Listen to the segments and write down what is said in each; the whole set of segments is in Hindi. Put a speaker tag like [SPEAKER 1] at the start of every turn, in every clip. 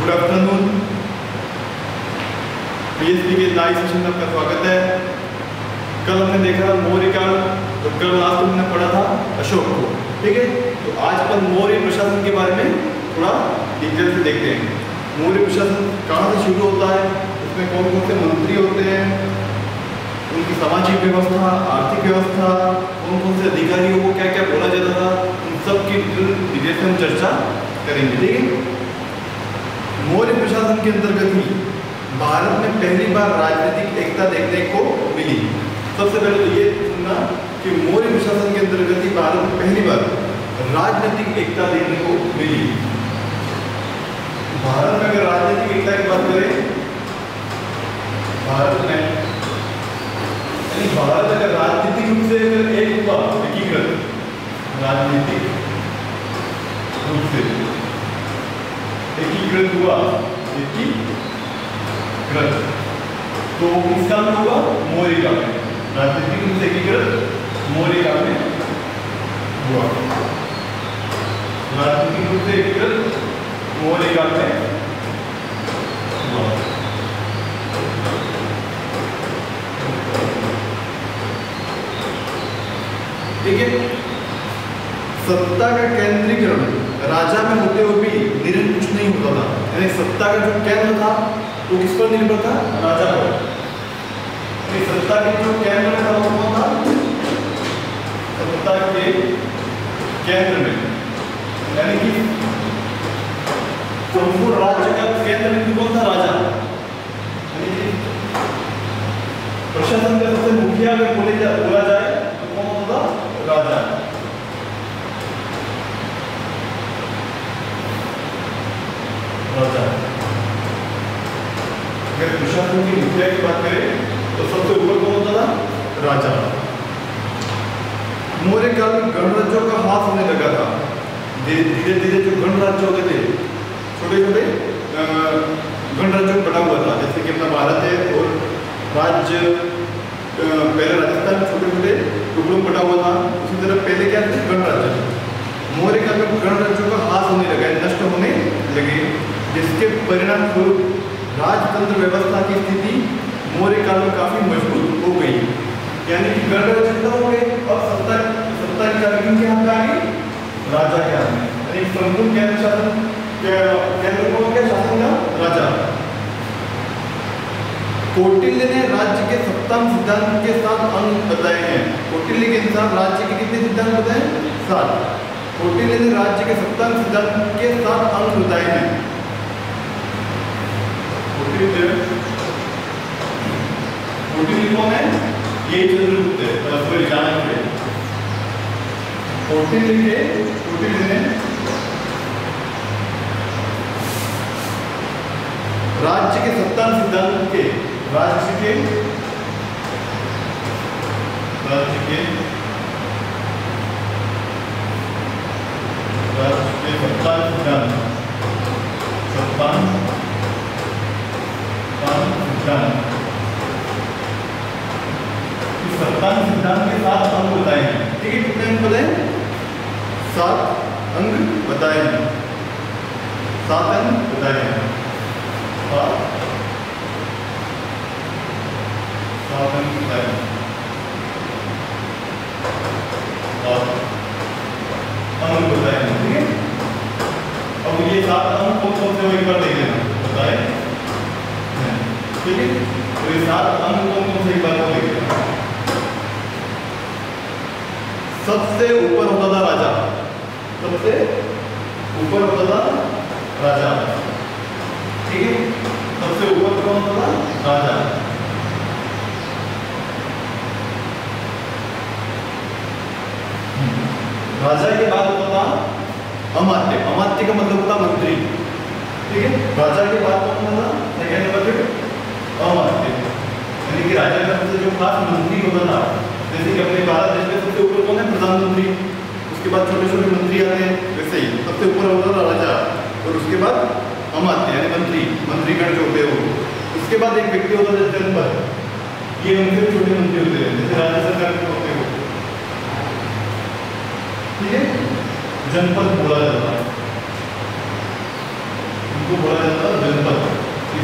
[SPEAKER 1] Good afternoon. पीएचडी के लाइव सेशन में आपका स्वागत है। कल हमने देखा मौर्य काल, तो कल लास्ट हमने पढ़ा था अशोक को, ठीक है। तो आज अपन मौर्य प्रशासन के बारे में थोड़ा डिटेल से देखते हैं। मौर्य प्रशासन कहाँ से शुरू होता है, उसमें कौन कौन से मंत्री होते हैं, उनकी सामाजिक व्यवस्था, आर्थिक व्यवस्था, कौन कौन से अधिकारियों को क्या क्या बोला जाता था, उन सब की डिटेल से हम चर्चा करेंगे, ठीक है। मौर्य प्रशासन के अंतर्गत ही भारत में पहली बार राजनीतिक एकता देखने को मिली। सबसे पहले तो ये सुनना कि मौर्य प्रशासन के अंतर्गत ही भारत में पहली बार राजनीतिक एकता देखने को मिली। भारत में अगर राजनीतिक एकता की बात करें, भारत में भारत अगर राजनीतिक रूप से एक हुआ, एकीकृत राजनीतिक रूप से एकीकृत हुआ, एकीकृत तो किस काल में हुआ? मौर्य काल में। राजनीतिक रूप से एकीकृत मौर्य काल में हुआ। राजनीतिक रूप से एकीकृत मौर्य काल में हुआ। ठीक है। सत्ता का केंद्रीकरण राजा में होते हुए भी निरंकुश नहीं होता था, यानी सत्ता का जो केंद्र था वो किस पर निर्भर था? राजा पर। सत्ता के जो केंद्र था वो कौन था? सत्ता के केंद्र में, यानी कि संपूर्ण राज्य का केंद्र बिंदु कौन था? राजा। यानी कि प्रशासन का सबसे मुखिया अगर बोला जाए तो कौन होता? राजा। अगर प्रशासन की मुखिया की बात करें तो सबसे ऊपर कौन होता था? राजा। मौर्य काल में गणराज्यों का हाथ होने लगा था। धीरे धीरे जो गणराज्य होते थे, छोटे छोटे गणराज्यों में बना हुआ था, जैसे कि अपना भारत है और राज्य पहले राजस्थान में छोटे छोटे टुकड़ों में बना हुआ था, उसी तरह पहले क्या थे? गणराज्य। मौर्य काल में गणराज्यों का हाथ होने लगा, नष्ट होने लगे, जिसके परिणाम स्वरूप राजतंत्र व्यवस्था की स्थिति मौर्य काल में काफी मजबूत हो गई। यानी कि गणराज्य खत्म हो गए और सत्ता की चाबी किनके हाथ में आ गई? राजा के हाथ में। यानी संपूर्ण केंद्र शासन केंद्र को क्या शासन का? राजा। कौटिल्य ने राज्य के सप्तम सिद्धांत के 7 अंग बताए हैं। कौटिल्य के अनुसार राज्य के कितने सिद्धांत बताए? 7। कौटिल्य ने राज्य के सप्तम सिद्धांत के 7 अंग बताए हैं। कौटिल्य कौन है? ये चंद्रगुप्त है, सॉरी चाणक्य। कौटिल्य ने राज्य के सप्तम सिद्धांत के राज्य के सप्तम सिद्धांत सप्तम सिद्धांत के 7 अंग बताए हैं। ठीक है, कितने अंग बताए? 7 अंग बताए हैं। 7 अंग बताए हैं। 7 अंग बताए हैं। 7 अंग बताए हैं। ठीक है, अब ये 7 अंग कौन कौन से एक बार देख लेना बताए। ठीक है, तो ये 7 अंग कौन कौन से एक बार देख लेना। सबसे ऊपर होता था राजा। सबसे ऊपर होता था राजा। ठीक है, सबसे ऊपर कौन होता था? राजा। राजा के बाद होता था अमात्य। अमात्य का मतलब होता मंत्री। ठीक है, राजा के बाद कौन होता था? सेकंड नंबर पे अमात्य। यानी कि राजा का सबसे जो खास मंत्री होता था, जैसे कि अपने भारत देश में सबसे ऊपर कौन है? प्रधानमंत्री। उसके बाद छोटे छोटे मंत्री आते हैं, वैसे ही सबसे ऊपर होता था राजा और उसके बाद अमात्य यानी मंत्रीगण जो होते हैं वो। उसके बाद एक व्यक्ति होता था जनपद। ये उनके छोटे मंत्री होते हैं, जैसे राज्य सरकार के होते हैं। ठीक है, जनपद बोला जाता है, उनको बोला जाता है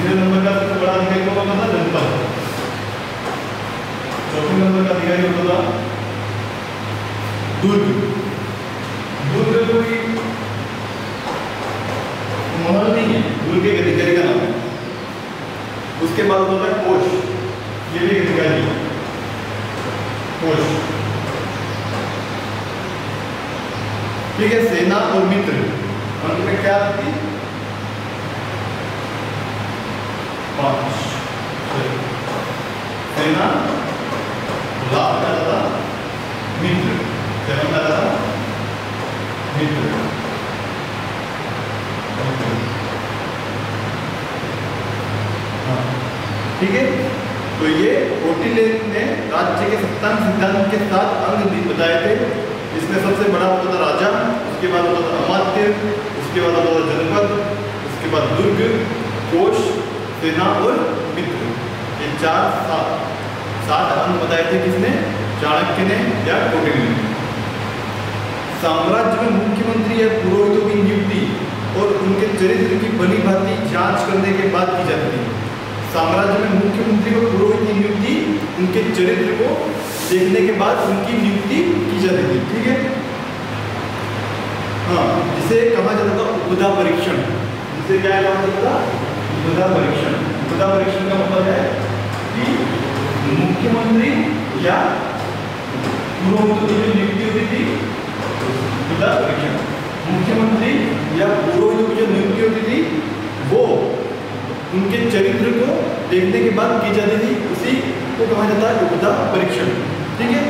[SPEAKER 1] तीसरे नंबर का सबसे बड़ा अधिकारी कौन होता था? जनपद। चौथे नंबर का अधिकारी होता था दुर्ग। दुर्ग कोई महल नहीं है, दुर्ग एक अधिकारी का नाम है। उसके बाद होता है कोष, ये भी एक अधिकारी है, कोष। ठीक है, सेना और मित्र अंत में क्या आती? 5। सेना लाभ क्या था? मित्र। सेवन क्या था? मित्र। ठीक है, तो ये कौटिल्य ने राज्य के सत्तांग सिद्धांत के 7 अंग बताए थे। इसमें सबसे बड़ा होता था राजा, उसके बाद होता था अमात्य, उसके बाद होता था जनपद, उसके बाद दुर्ग, कोष, सेना और मित्र। ये 7 अंग बताए थे किसने? चाणक्य ने या कौटिल्य ने। साम्राज्य में मुख्यमंत्री या पुरोहितों की नियुक्ति और उनके चरित्र की भली भांति जांच करने के बाद की जाती थी। साम्राज्य में मुख्यमंत्री और पुरोहित की नियुक्ति उनके चरित्र को देखने के बाद उनकी नियुक्ति की जाती थी। ठीक है, हाँ, जिसे कहा जाता था उपधा परीक्षण। जिसे क्या कहा जाता था? उपधा परीक्षण। उपधा परीक्षण का मतलब है कि मुख्यमंत्री या पुरोहितों की जो नियुक्ति होती थी, उपधा परीक्षण। मुख्यमंत्री या पुरोहितों की जो नियुक्ति होती थी वो उनके चरित्र को देखने के बाद की जाती थी, उसी को कहा जाता है उपधा परीक्षण। ठीक है,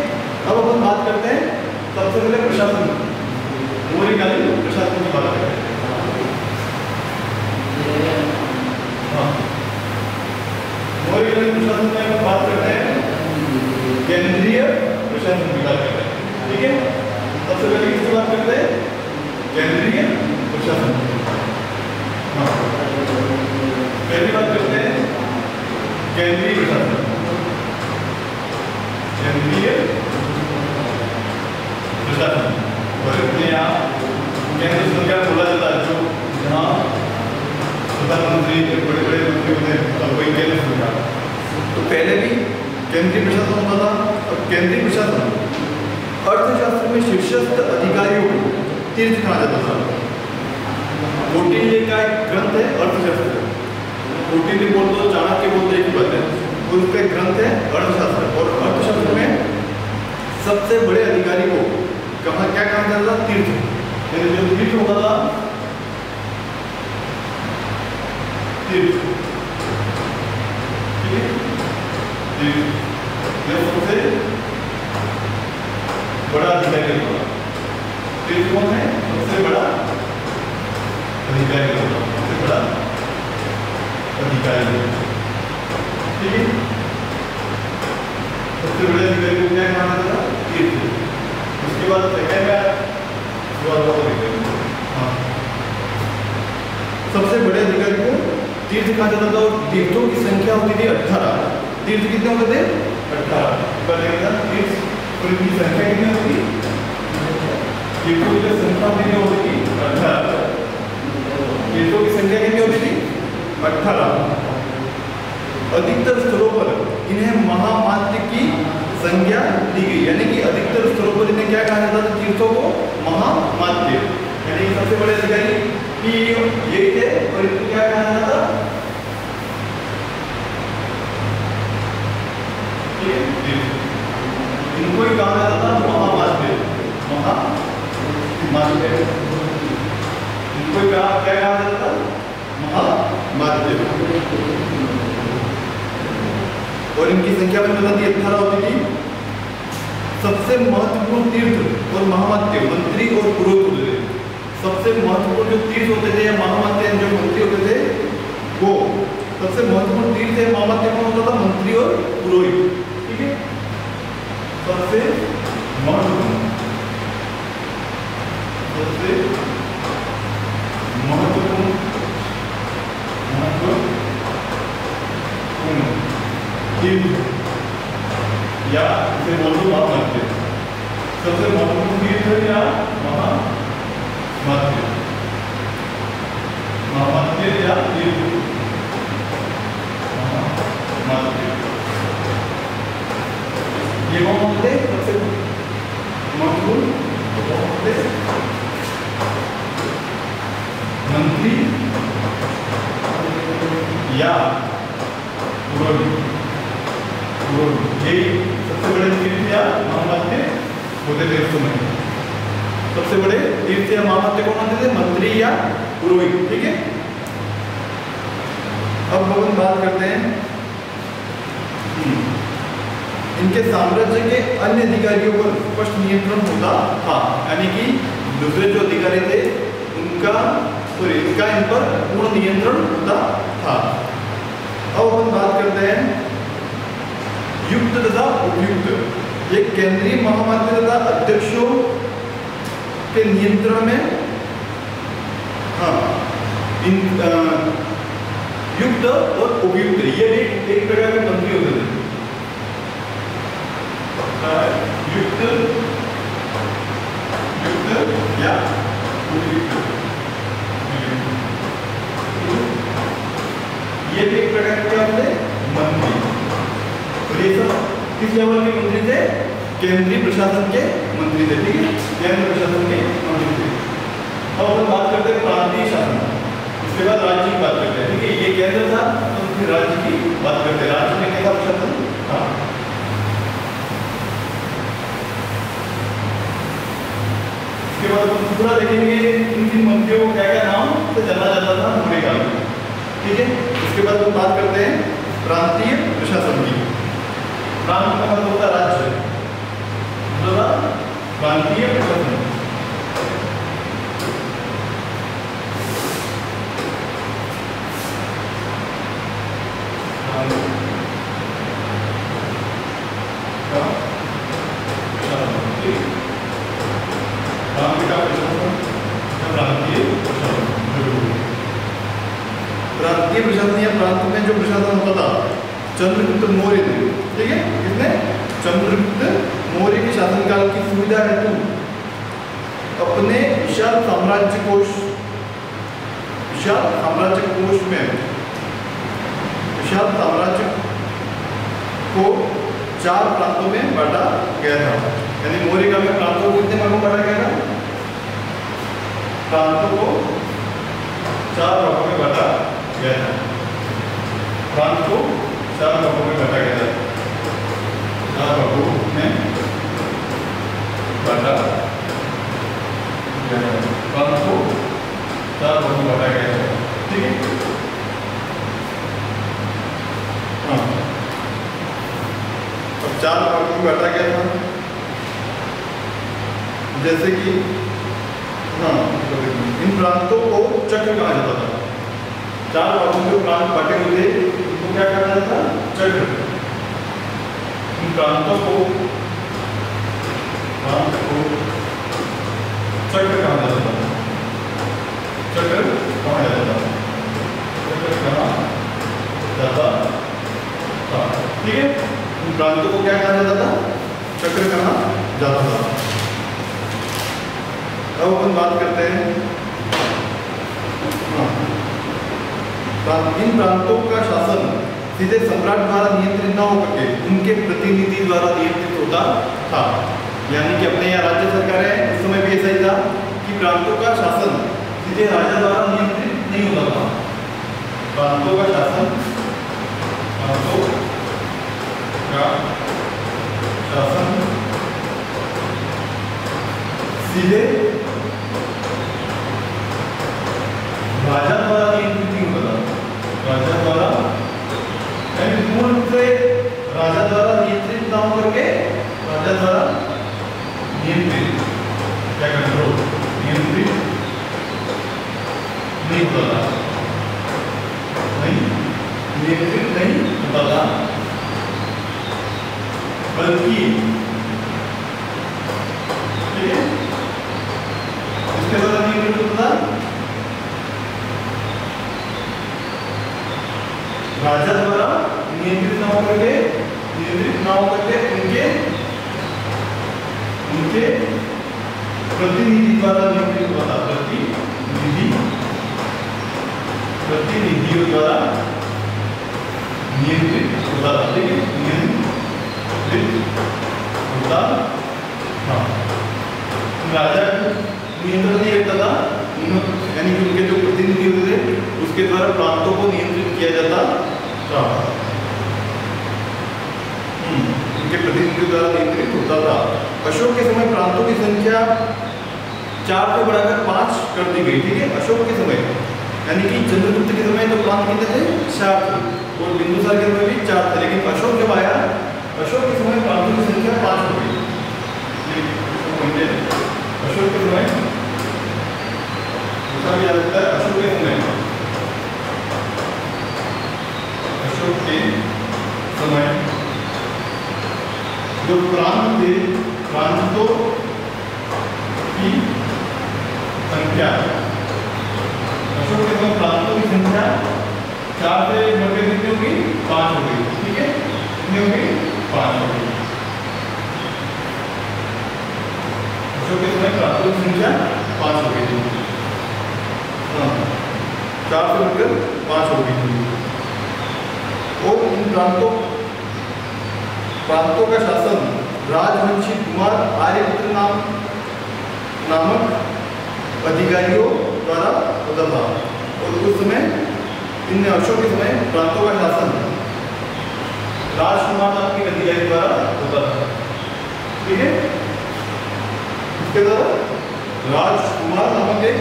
[SPEAKER 1] अब अपन बात करते हैं सबसे पहले प्रशासन, मौर्यकालीन प्रशासन की बात करते हैं। हाँ, मौर्यकालीन प्रशासन में अपन बात करते हैं केंद्रीय प्रशासन की बात करते हैं। ठीक है, सबसे पहले किसकी बात करते हैं? केंद्रीय प्रशासन। हाँ, पहली बात करते हैं केंद्रीय प्रशासन। केंद्रीय प्रशासन और इसमें यहाँ केंद्र सरकार बोला जाता है, जो जहाँ प्रधानमंत्री बड़े बड़े मंत्री होते हैं और वही केंद्र सरकार। तो पहले भी केंद्रीय प्रशासन होता था। और केंद्रीय प्रशासन अर्थशास्त्र में शीर्षस्थ अधिकारियों को तीर्थ कहा जाता था। कौटिल्य का एक ग्रंथ है अर्थशास्त्र। कौटिल्य बोलते हो, चाणक्य बोलते एक बात है, और उसका एक ग्रंथ है अर्थशास्त्र। और अर्थशास्त्र में सबसे बड़े अधिकारी को कहा क्या कहा जाता था? तीर्थ। यानी जो तीर्थ होता था, तीर्थ। ठीक है, तीर्थ यह सबसे बड़ा अधिकारी होगा। तीर्थ कौन है? सबसे बड़ा अधिकारी होगा, सबसे बड़ा अधिकारी। ठीक है, सबसे बड़े अधिकारी को क्या कहा जाता था? तीर्थ। उसके बाद सेकंड में हाँ, सबसे बड़े अधिकारी को तीर्थ कहा जाता था। और तीर्थों की संख्या होती थी 18। तीर्थ कितने होते थे? 18। तीर्थ और इनकी संख्या कितनी होती? तीर्थों की संख्या कितनी होती थी? 18। तीर्थों की संख्या कितनी होती थी? 18। अधिकतर स्थलों पर इन्हें महामात्य की संज्ञा दी गई। यानी कि अधिकतर स्थलों पर इन्हें क्या कहा जाता था? तीर्थों को महामात्य। यानी सबसे बड़े अधिकारी की यही थे और इनको क्या कहा जाता था? इनको ही कहा जाता था महामात्य। महामात्य इनको ही क्या कहा जाता था? महामात्य। और इनकी संख्या में बता दी 18 होती थी। सबसे महत्वपूर्ण तीर्थ और महामात्य मंत्री और पुरोहित होते थे। सबसे महत्वपूर्ण जो तीर्थ होते थे या महामात्य जो मंत्री होते थे, वो सबसे महत्वपूर्ण तीर्थ है महामात्य कौन होता था? मंत्री और पुरोहित। ठीक है, सबसे महत्वपूर्ण तीर्थ या इसे बोल दो महामात्य। सबसे महत्वपूर्ण तीर्थ या महामात्य या तीर्थ। मध्य। ये कौन होते हैं? सबसे महत्वपूर्ण होते मंत्री या पुरोहित। ये सबसे बड़े तीर्थ या महामध्य होते थे उस समय। सबसे बड़े तीर्थ या महामध्य कौन होते थे? मंत्री या पुरोहित। ठीक है, अब हम बात करते हैं इनके साम्राज्य के अन्य अधिकारियों पर स्पष्ट नियंत्रण होता था, यानी कि दूसरे जो अधिकारी थे उनका इनका इन पर पूर्ण नियंत्रण होता था। अब हम बात करते हैं युक्त तथा उपयुक्त। ये केंद्रीय महामध्य तथा अध्यक्षों के नियंत्रण में युक्त और उपयुक्त ये भी एक प्रकार के मंत्री होते थे। युक्त या उपयुक्त, ये भी एक प्रकार के होते मंत्री। और ये सब किस लेवल के मंत्री थे? केंद्रीय प्रशासन के मंत्री थे। ठीक है, केंद्र प्रशासन के मंत्री थे। अब हम बात करते हैं प्रांतीय शासन, उसके बाद राज्य की बात करते हैं। ठीक है, ये केंद्र था तो फिर राज्य की बात करते हैं। राज्य में कैसा प्रशासन था? उसके बाद हम दूसरा देखेंगे इन मंत्रियों को क्या क्या नाम से जाना जाता था मौर्य काल में। ठीक है, उसके बाद हम बात करते हैं प्रांतीय प्रशासन की। प्रांत का मतलब होता है राज्य, प्रांतीय प्रशासन। प्रांतीय प्रशासन या प्रांत में जो प्रशासन होता था चंद्रगुप्त मौर्य थे। ठीक है, किसने? चंद्रगुप्त मौर्य के शासनकाल की सुविधा हेतु अपने विशाल साम्राज्य कोश में विशाल साम्राज्य को 4 प्रांतों में बांटा गया था। यानी मौर्य काल में प्रांतों को कितने भागों में बांटा गया था? प्रांतों को 4 भागों में बांटा गया था। प्रांत को 4 भागों में बांटा गया था। 4 भागों में बांटा गया था। प्रांत को 4 भागों में बांटा गया था। ठीक है, हाँ, अब 4 भागों में बांटा गया था। जैसे कि हाँ, इन प्रांतों को चक्र कहा जाता था। 4 भागों में प्रांत बांटे हुए थे, उनको क्या कहा जाता था? चक्र। इन प्रांतों को चक्र कहा जाता था। चक्र कहा जाता था। चक्र कहा जाता था। ठीक है, इन प्रांतों को क्या कहा जाता था? चक्र कहा जाता था। अब अपन बात करते हैं इन प्रांतों का शासन सीधे सम्राट द्वारा नियंत्रित न होकर के उनके प्रतिनिधि द्वारा नियंत्रित होता था। यानी कि अपने यहाँ राज्य सरकार है, उस समय भी ऐसा ही था कि प्रांतों का शासन सीधे राजा द्वारा नियंत्रित नहीं होता था। प्रांतों का शासन सीधे राजा द्वारा नियंत्रित नहीं होता था। राजा द्वारा यानी पूर्ण रूप से राजा द्वारा नियंत्रित ना होकर के राजा द्वारा नियंत्रित क्या कंट्रोल नियंत्रित नहीं होता था। नहीं नियंत्रित नहीं होता था, बल्कि ठीक है इसके द्वारा नियंत्रित होता था राजा द्वारा नियंत्रित ना होकर के उनके प्रतिनिधि द्वारा नियंत्रित हुआ था। प्रतिनिधियों द्वारा नियंत्रित होता था, ठीक है, नियंत्रित होता था। राजा नियंत्रण नहीं करता था, यानी कि उनके जो प्रतिनिधि होते थे उसके द्वारा प्रांतों को नियंत्रित किया जाता था, उनके प्रतिनिधि द्वारा नियंत्रित होता था। अशोक के समय प्रांतों की संख्या 4 से बढ़ाकर 5 कर दी गई, ठीक है, अशोक के समय, यानी कि चंद्रगुप्त के समय तो प्रांत कितने थे, 4 थे, और बिंदुसार के समय भी 4 थे, लेकिन अशोक जब आया, अशोक के समय प्रांतों की संख्या 5 हो गई। अशोक के समय दूसरा भी याद रखता है, अशोक के समय, अशोक के समय जो प्रांत थे, प्रांतों की संख्या, अशोक के समय प्रांतों की संख्या 4 से बढ़कर कितनी होगी, 5 हो गई, ठीक है, कितनी होगी, 5 हो गई। अशोक के समय प्रांतों की संख्या 5 हो गई, 4 से बढ़कर 5 हो गई, और इन प्रांतों का शासन राजवंशी कुमार आर्यपुत्र नामक अधिकारियों द्वारा होता था। और उस समय इन अशोक के समय प्रांतों का शासन राजकुमार नाम के अधिकारी द्वारा होता था, ठीक है, इसके द्वारा राजकुमार नामक एक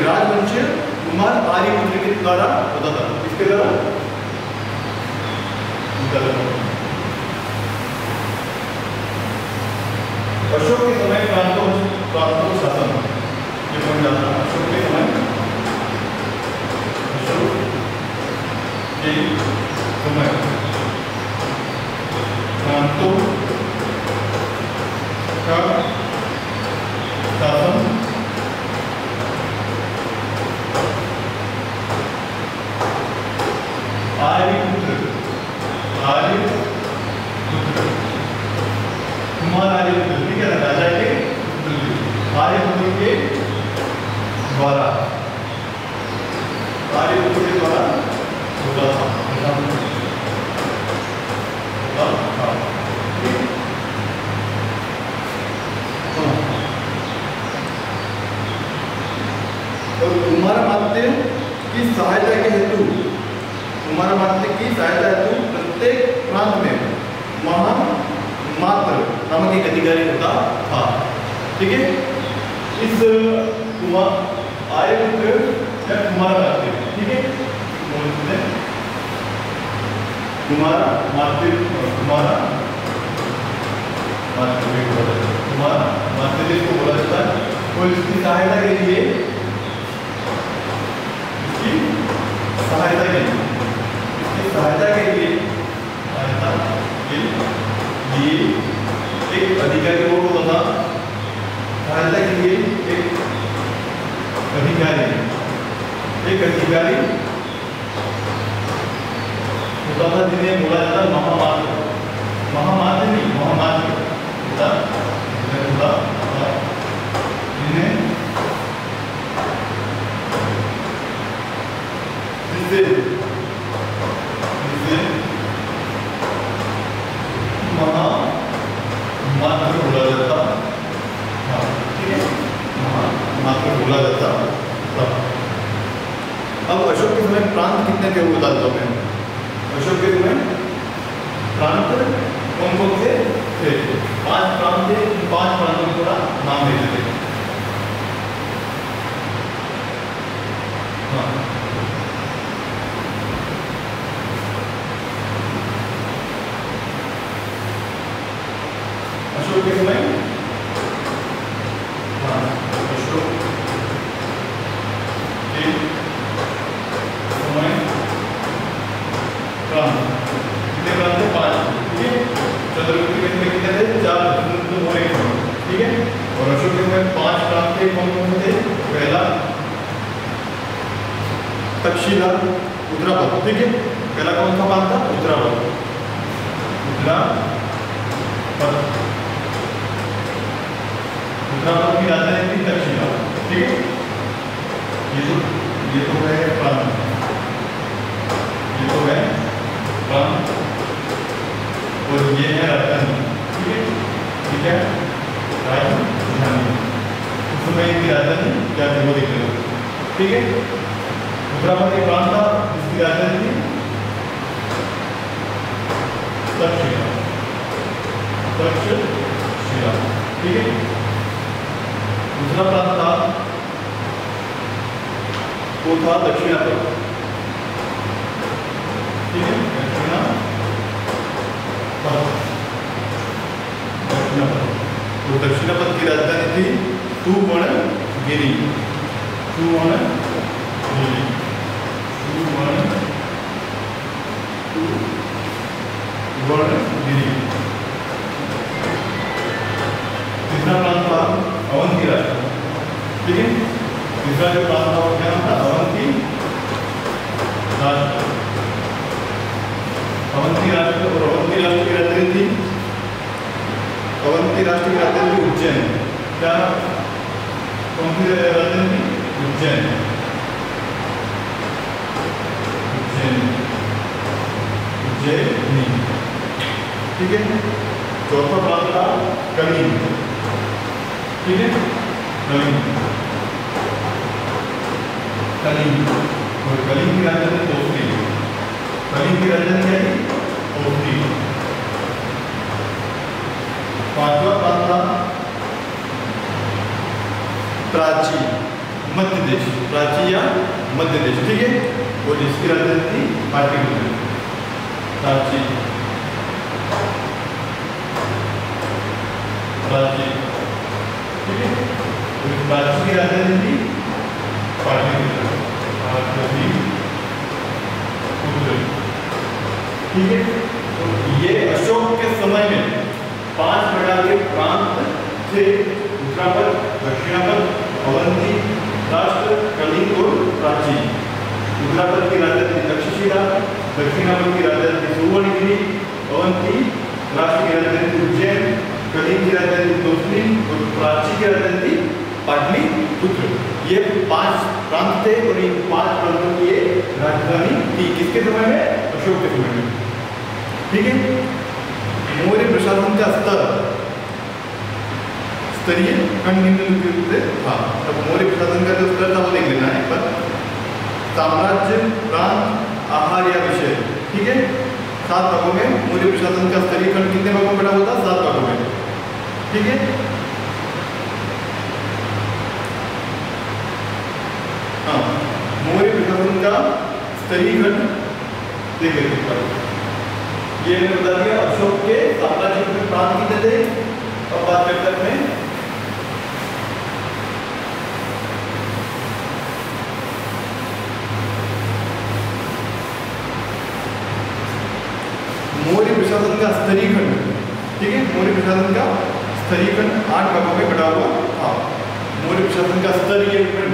[SPEAKER 1] राजवंशीय कुमार आर्यपुत्र के द्वारा होता था, इसके द्वारा अशोक के समय प्रांतों शासन, ये पॉइंट आता है, अशोक के समय, अशोक के समय प्रांतों का शासन आर्यपुत्र कुमार आर्यपुत्र, ठीक है, राजा के आर्यपुत्र के द्वारा, आर्यपुत्र के द्वारा होता था, और कुमारमात्य की सहायता के हेतु, कुमारमात्य की सहायता हेतु प्रत्येक प्रांत में महामात्र नामक एक अधिकारी होता था, ठीक है। इस आर्यपुत्र या कुमारमात्य, ठीक है, कुमारमात्य को बोला जाता है, और इसकी सहायता के लिए, इसकी सहायता के लिए एक अधिकारी वो होता था, सहायता के लिए एक अधिकारी होता था, जिन्हें बोला जाता महामात्र, जिसे महामात्र बोला जाता, ठीक है, महामात्र बोला जाता। अब अशोक के समय प्रांत कितने थे वो बता देता हूँ मैं। अशोक के समय प्रांत कौन कौन से थे? 5 प्रांत थे, 5 प्रांतों का नाम दे देते हैं। अशोक के समय, अशोक के समय प्रांत कितने प्रांत थे? 5, ठीक है। चंद्रगुप्त के समय कितने थे? 4, ठीक है। और अशोक के समय 5 प्रांत थे, कौन कौन थे? पहला तक्षशिला, उत्तरापद, ठीक है। पहला कौन सा प्रांत था? उत्तरापद, उत्तरापद की राजधानी थी तक्षशिला, ठीक है। ये तो है प्रांत, ये तो है दूसरा पद एक प्रांत था जिसकी राजधानी थी तक्षशिला, तक्षशिला, ठीक है। दूसरा प्रांत था वो था दक्षिणापद, ठीक है, दक्षिणापद। तो दक्षिणापद की राजधानी थी सुवर्णगिरी, सुवर्णगिरी, सुवर्णगिरी। तीसरा प्रांत था अवंती राष्ट्र, ठीक है। तीसरा जो प्रांत था वो क्या था? अवंती राष्ट्र, अवंती राष्ट्र। और अवंती राष्ट्र की राजधानी थी, अवंती राष्ट्र की राजधानी थी उज्जैन। क्या कौन सी राजधानी थी? उज्जैन, उज्जैनी, ठीक है। चौथा प्रांत था कलिंग, ठीक है, कलिंग, कलिंग। और कलिंग की राजधानी ओखली, कलिंग की राजधानी क्या थी? ओखली। पांचवा प्रांत था प्राची, मध्य देश, प्राची या मध्य देश, ठीक है। और जिसकी राजधानी थी पाटलिपुत्र, प्राची, प्राची, ठीक है। तो प्राची की राजधानी थी पाटलिपुत्र, पाटलिपुत्र, ठीक है। तो ये अशोक के समय में 5 प्रकार के प्रांत थे: उत्तरापद, दक्षिणापद, अवंती राष्ट्र, कलिंग और प्राची। उत्तरापद की राजधानी थी तक्षशिला, दक्षिणापद की राजधानी थी सुवर्णगिरी, अवंती राष्ट्र की राजधानी थी उज्जैन, कलिंग की राजधानी थी ओखली और प्राची की राजधानी थी पाटलिपुत्र। ये 5 प्रांत थे और इन 5 प्रांतों की ये राजधानी थी। किसके समय में? अशोक के समय में, ठीक है। मौर्य प्रशासन का स्तर स्तरीय खंड निम्नलिखित से था। अब मौर्य प्रशासन का जो स्तर था वो देख लेना है पर साम्राज्य, प्रांत, आहार या विषय, ठीक है। 7 भागों में मौर्य प्रशासन का स्तरीय खंड कितने भागों में बटा हुआ था? 7 भागों में, ठीक है। हाँ, मौर्य प्रशासन का स्तरीय खंड देख लेते हैं। ये मैंने बता दिया अशोक के साम्राज्य में प्रांत कितने थे। अब बात करते हैं मौर्य प्रशासन का स्तरीय खंड, ठीक है। मौर्य प्रशासन का स्तरीय खंड 8 भागों में बटा हुआ था। मौर्य प्रशासन का स्तरीय खंड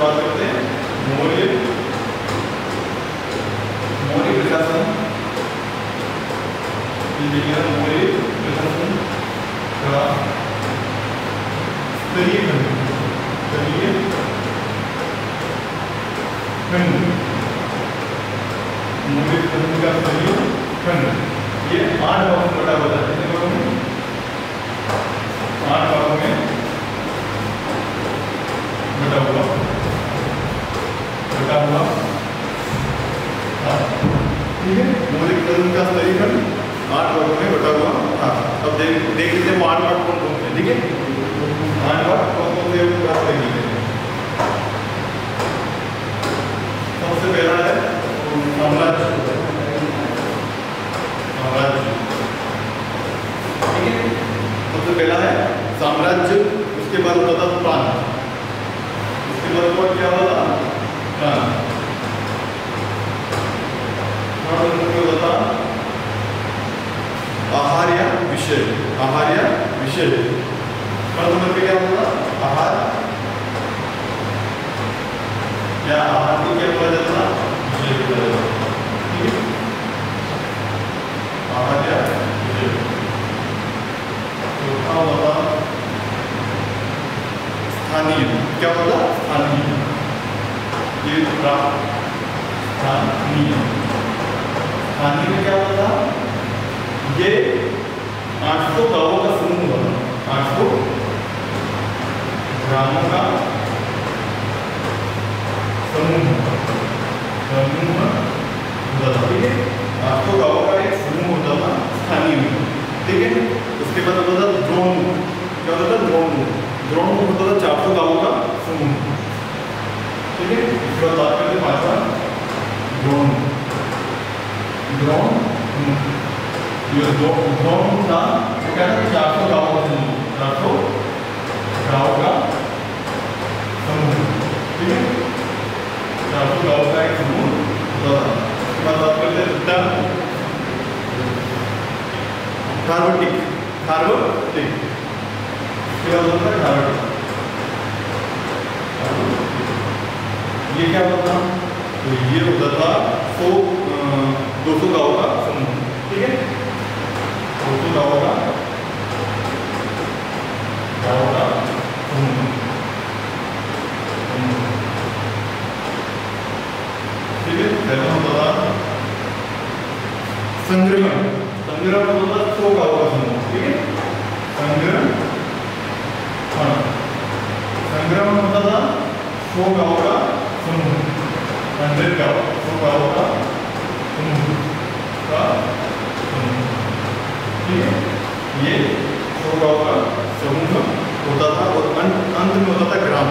[SPEAKER 1] बात करते हैं। मौर्य प्रशासन, मौर्य प्रशासन का स्तरीय खंड, स्तरीय खंड, मौर्य प्रशासन का स्तरीय खंड ये 8 भागों में बटा हुआ था। कितने भागों में? 8 भागों में बटा हुआ, ठीक है। मौर्य प्रशासन का स्तरीय खंड 8 भागों में बटा हुआ था। अब देख लीजिए वो 8 भाग कौन कौन से, ठीक है। 8 भाग कौन कौन से बात देख लीजिए। सबसे पहला है साम्राज्य, साम्राज्य, ठीक है। सबसे पहला है साम्राज्य, उसके बाद होता था प्रांत, उसके बाद क्या होता? प्रांत, होता आहार या विषय, आहार या विषय। नंबर पे क्या होता? आहार या आहार को क्या बोला जाता? विषय बोला जाता, ठीक है। आहार या विषय। चौथा होता स्थानीय, क्या होता? स्थानीय, ये स्थानीय, स्थानीय में क्या होता? ये 800 गांवों का समूह होता, 800 ग्रामों का समूह होता था, ठीक है। 800 गांवों का एक समूह होता था स्थानीय में, ठीक है। उसके बाद होता था द्रोणमुख। क्या होता था? द्रोणमुख। द्रोणमुख होता था 400 गांवों का समूह, ठीक है। इसके बाद बात करते हैं पांचवा द्रोणमुख। द्रोणमुख ये द्रोणमुख था, वो क्या था? 400 गांवों का समूह, 400 गांवों का समूह, ठीक है। 400 गांवों का एक समूह होता था। उसके बाद बात करते हैं खारवटिक। खारवटिक क्या होता है? खारवटिक ये क्या होता था? तो ये होता था 200 गांवों का समूह, ठीक है। 200 गांवों का समूह, ठीक है। पहला होता था संग्रमण। संग्रमण होता था 100 गांवों का समूह, ठीक है। संग्रमण होता था 100 गांवों का समूह, 100 गांव, 100 गांवों का समूह, ठीक है। ये 100 गांवों का समूह होता था। और अंत में होता था ग्राम।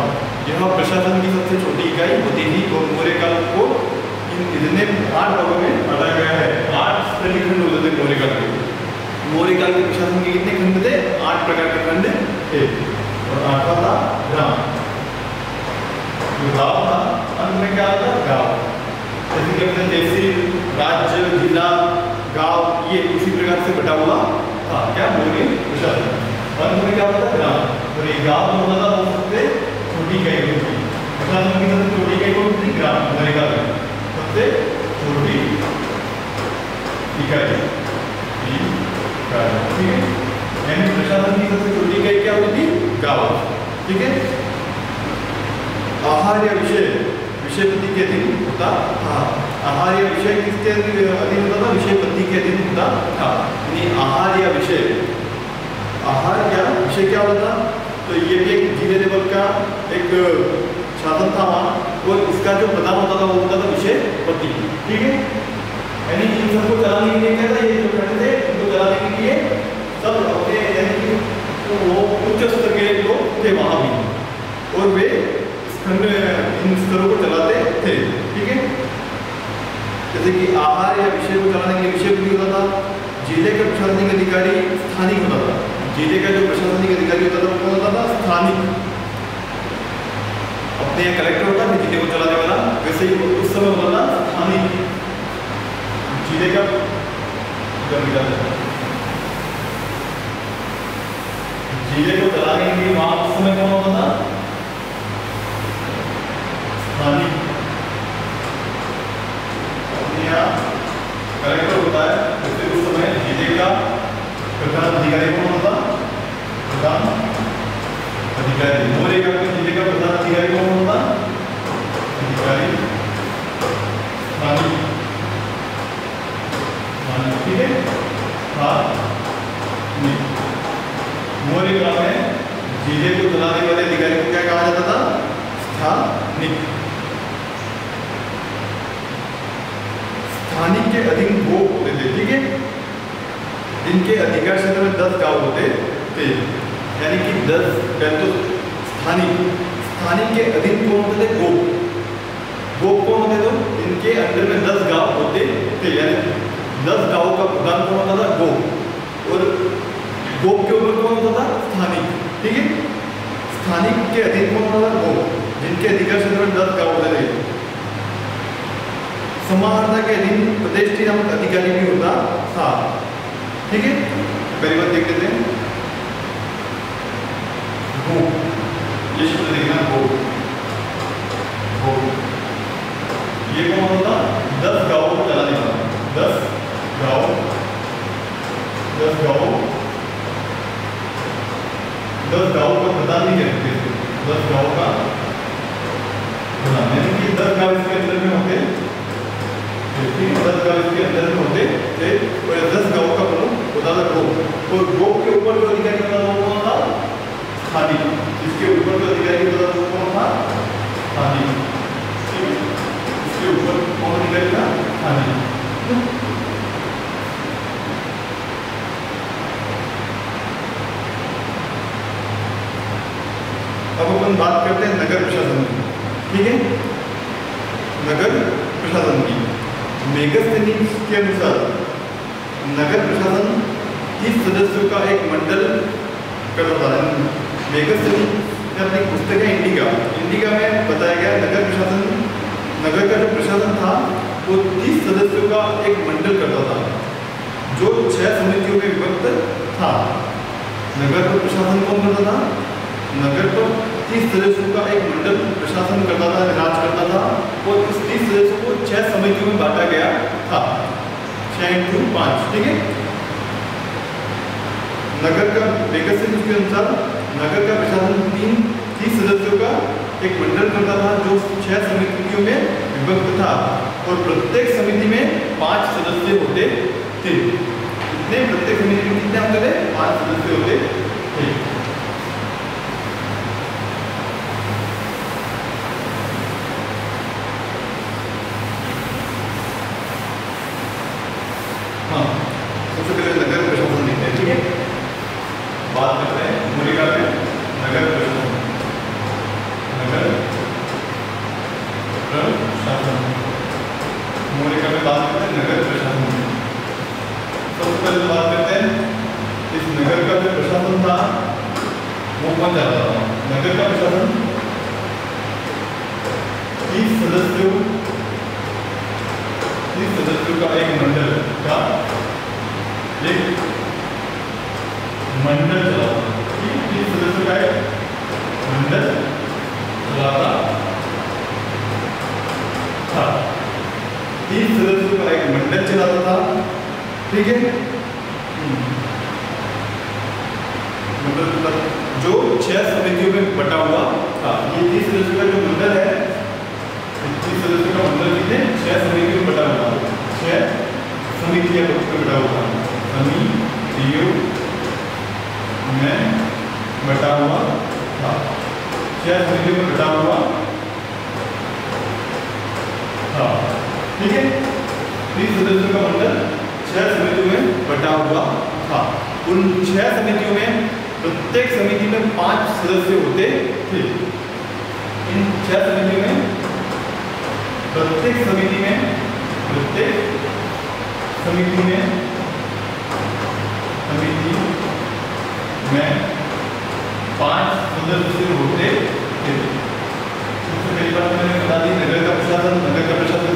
[SPEAKER 1] यह प्रशासन की सबसे छोटी इकाई होती थी और मौर्य काल को इतने 8 भागों में बांटा गया है। 8 श्रेणी खंड होते थे मौर्य काल के। मौर्य काल के प्रशासन के कितने खंड थे? 8 प्रकार के खंड थे। और 8वां था ग्राम। जो गांव था, अंत में क्या होता? गांव। जैसे कि अपने तहसील, राज्य, जिला, गांव, ये उसी प्रकार से बटा हुआ था क्या? मौर्य प्रशासन। अंत में क्या होता था? ग्राम। और ये गांव जो होता था वो सबसे छोटी इकाई होती थी। प्रशासन की सबसे छोटी इकाई कौन थी? ग्राम। मौर्य काल में सबसे छोटी इकाई, ठीक है। यानी प्रशासन की सबसे छोटी इकाई क्या होती थी? गांव, ठीक है। आहार या विषय, विषयपति के अधीन होता था। आहार या विषय किसके अधीन होता था? विषयपति के अधीन होता था। यानी आहार या विषय, आहार या विषय क्या होता? तो ये भी एक जिले लेवल का एक शासन था वहाँ, और इसका जो प्रधान होता था वो होता था विषयपति, ठीक है। यानी इन सबको चलाने के लिए क्या था? ये जो खंड थे इनको चलाने के लिए सब अपने यानी कि वो उच्च स्तर के लोग थे वहाँ भी, और वे इन स्तरों को चलाते थे, ठीक है। जैसे कि आहार या विषय को चलाने के लिए विषयपति होता था। जिले का प्रशासनिक अधिकारी स्थानिक होता था। जिले का जो प्रशासनिक अधिकारी होता था वो कौन होता था? स्थानिक। अपने यहाँ कलेक्टर होता है जिले को चलाने वाला, वैसे ही उस समय होता था स्थानिक। जिले का जिले को चलाने के लिए वहां उस समय कौन होता था? स्थानिक। अपने यहाँ कलेक्टर होता है, वैसे उस समय जिले का प्रधान अधिकारी कौन होता? प्रधान अधिकारी। मौर्य काल में जिले का प्रधान अधिकारी कौन होता? अधिकारी स्थानिक, ठीक है। मौर्य काल में जिले को चलाने वाले अधिकारी को क्या कहा जाता था? स्थानिक। स्थानिक के अधीन भोग होते थे, ठीक है। जिनके अधिकार क्षेत्र में 10 गांव होते थे, यानी कि 10 तो स्थानिक के अधीन कौन होते थे? गोप। गोप कौन होते थे? इनके अंडर में 10 गांव होते थे, यानी 10 गांवों का प्रधान कौन होता था? गोप। और गोप के ऊपर कौन होता था? स्थानिक, ठीक है। स्थानिक के अधीन कौन होता था? गोप, जिनके अधिकार क्षेत्र में 10 गांव होते थे। समाहर्ता के अधीन प्रदेश नामक अधिकारी भी होता था, ठीक है। पहली बात देख लेते हैं गोप, ये शब्द देखना गोप। गोप ये कौन होता? 10 गांवों को चलाने वाला। 10 गांव 10 गांव का प्रधान नहीं कह सकते। 10 गांव का प्रधान, यानी कि 10 गांव इसके अंदर में होते, 10 गांव इसके अंदर में होते थे, और 10 गांव का प्रमुख होता था गोप। और गोप के ऊपर जो अधिकारी होता था वो कौन था? स्थानिक। जिसके ऊपर जो अधिकारी होता था वो कौन था? स्थानिक, ठीक है। सबसे ऊपर कौन अधिकारी था? थाने। अब अपन बात करते हैं नगर प्रशासन की, ठीक है। नगर प्रशासन की मेगास्थनीज के अनुसार नगर प्रशासन 30 सदस्यों का एक मंडल करता था। मेगास्थनी ने अपनी पुस्तक है इंडिका में बताया गया नगर प्रशासन, नगर का जो प्रशासन था वो 30 सदस्यों का एक मंडल करता था जो 6 समितियों में विभक्त था। नगर का प्रशासन कौन करता था? नगर पर 30 सदस्यों का एक मंडल प्रशासन करता था, राज करता था और इस 30 सदस्यों को 6 समितियों में बांटा गया था, 6x5, ठीक है। नगर का मेगास्थनीज के अनुसार नगर का प्रशासन 30 सदस्यों का एक मंडल करता था जो 6 समितियों में विभक्त था और प्रत्येक समिति में 5 सदस्य होते थे। कितने? प्रत्येक समिति में कितने होते थे? 5 सदस्य होते थे। हाँ, सबसे पहले नगर प्रशासन देखते हैं, ठीक है। बात करते हैं अमेरिका में नगर प्रशासन। नगर प्रशासन अमेरिका में बात करते हैं नगर प्रशासन। सबसे पहले बात करते हैं इस नगर का जो प्रशासन था वो कौन चाहता था? नगर का प्रशासन 30 सदस्यों का एक मंडल का एक मंडल चलाता, 30 सदस्यों का एक मंडल चलाता था। 30 सदस्यों का एक मंडल चलाता था, ठीक है। मतलब जो 6 समितियों में बटा हुआ था। ये 30 सदस्यों का जो मंडल है, 30 सदस्यों का मंडल कितने? 6 समितियों में बटा हुआ, 6 समितियों में बटा हुआ, समितियों में बटा हुआ था, 6 समितियों में बटा हुआ था, ठीक है। 30 सदस्यों का मंडल 6 समितियों में बटा हुआ था। उन 6 समितियों में प्रत्येक समिति में 5 सदस्य होते थे। इन 6 समितियों में प्रत्येक समिति में 5 सदस्य होते थे। सबसे पहली बात मैंने बता दी, नगर का प्रशासन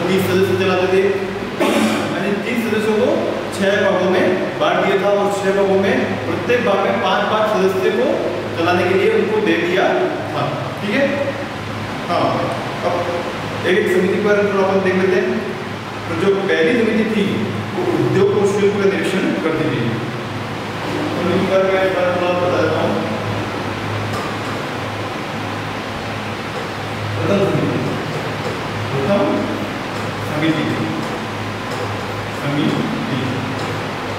[SPEAKER 1] 30 सदस्य चलाते थे। मैंने 30 सदस्यों को 6 भागों में बांट दिया था और 6 भागों में प्रत्येक भाग में 5-5 सदस्य को चलाने के लिए उनको दे दिया था, ठीक है। हाँ, अब एक समिति पर थोड़ा अपन देख लेते हैं। तो जो पहली समिति थी वो उद्योग और शिल्प का निरीक्षण करती थी। उनके बारे में एक बार थोड़ा बता देता हूँ। प्रथम समिति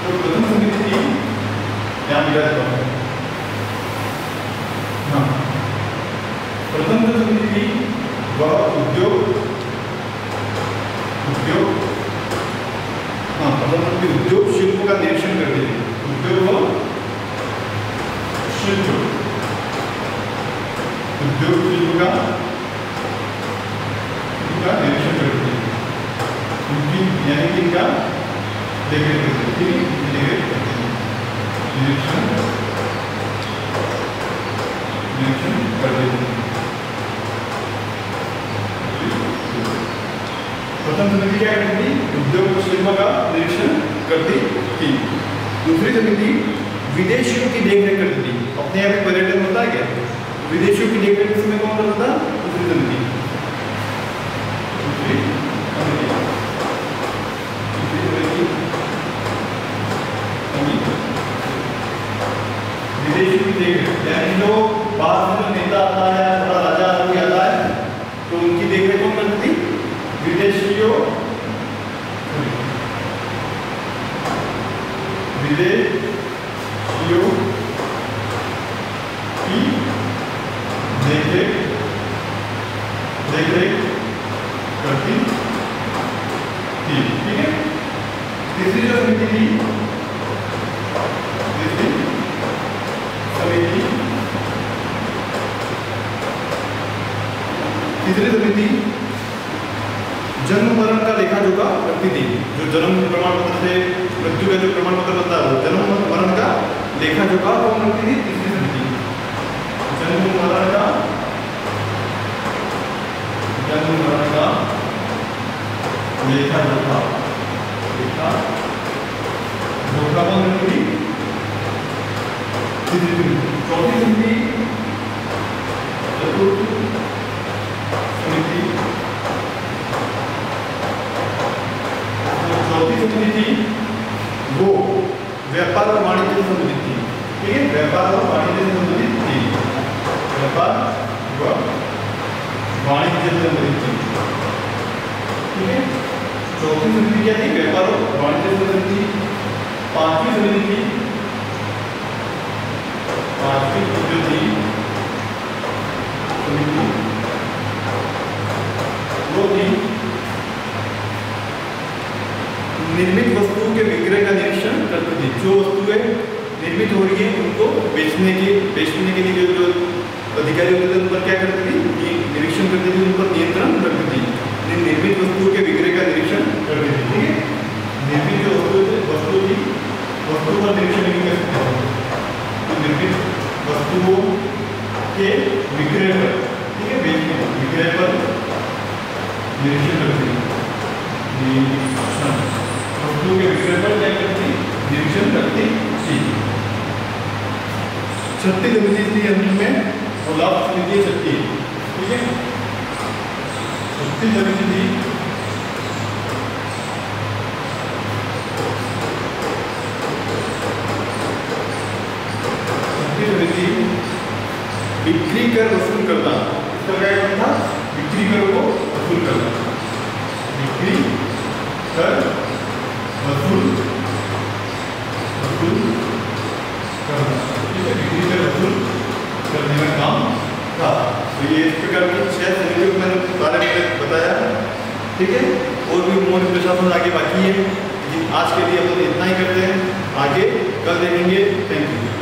[SPEAKER 1] तो प्रथम समिति थी, यहाँ मिला था। हाँ, प्रथम जो समिति थी वह उद्योग शिल्प का निरीक्षण करती थी। उद्योग शिल्प का निरीक्षण करती है, उनकी यानी कि इनका देखरेख करती है, निरीक्षण करती है। प्रथम समिति क्या करती थी? उद्योग शिल्प का निरीक्षण करती थी। दूसरी समिति विदेशियों की देखरेख करती थी। अपने यहाँ पे पर्यटन होता है क्या? विदेशियों की देखरेख किस समय कौन करता था? दूसरी समिति। विदेशियों की देखरेख यानी जो बाहर से जो नेता आता है, थोड़ा राजा आदमी आता है, तो उनकी देखरेख कौन करती थी? विदेशियों की देखरेख समिति, तीसरी समिति जन्म मरण का लेखा जोखा रखती थी। जो जन्म प्रमाण पत्र से मृत्यु का जो प्रमाण पत्र बनता है, जन्म मरण का लेखा जोखा कौन रखती थी? तीसरी समिति। जन्म मरण का लेखा जोखा कौन रखती थी? तीसरी समिति। चौथी समिति चतुर्थ समिति, चौथी समिति थी वो व्यापार और वाणिज्य से संबंधित थी। ठीक है, व्यापार और वाणिज्य से संबंधित थी। व्यापार व वाणिज्य से संबंधित थी। ठीक है, चौथी समिति क्या थी? व्यापार और वाणिज्य से संबंधित थी। पांचवी समिति थी, पांचवी जो थी समिति वो थी निर्मित वस्तुओं के विक्रय का निरीक्षण करती थी। जो वस्तुएं निर्मित हो रही है उनको बेचने के लिए जो अधिकारी होते थे उन पर क्या करती थी? निरीक्षण करती थी, उन पर नियंत्रण रखती थी। निर्मित वस्तुओं के विक्रय का निरीक्षण करती थी। ठीक है, निर्मित जो वस्तु थी वस्तु पर निरीक्षण नहीं कर सकते, तो निर्मित वस्तुओं के विक्रय पर, ठीक है, बेचने विक्रय पर निरीक्षण करती थी। वस्तुओं के विक्रय पर क्या करती? निरीक्षण करती थी। छठी समिति थी अंत में, और लाभ समिति छठी। ठीक है, छठी समिति थी बिक्री कर वसूल करना। इसका क्या काम था? बिक्री कर को वसूल करना। बिक्री कर वसूल करना। ठीक है, बिक्री कर वसूल करने का काम था। तो ये इस प्रकार की 6 समितियों को मैंने बारे में बताया। ठीक है, और भी मौलिक प्रशासन आगे बाकी है, लेकिन आज के लिए अपन इतना ही करते हैं। आगे कल देखेंगे। Thank you.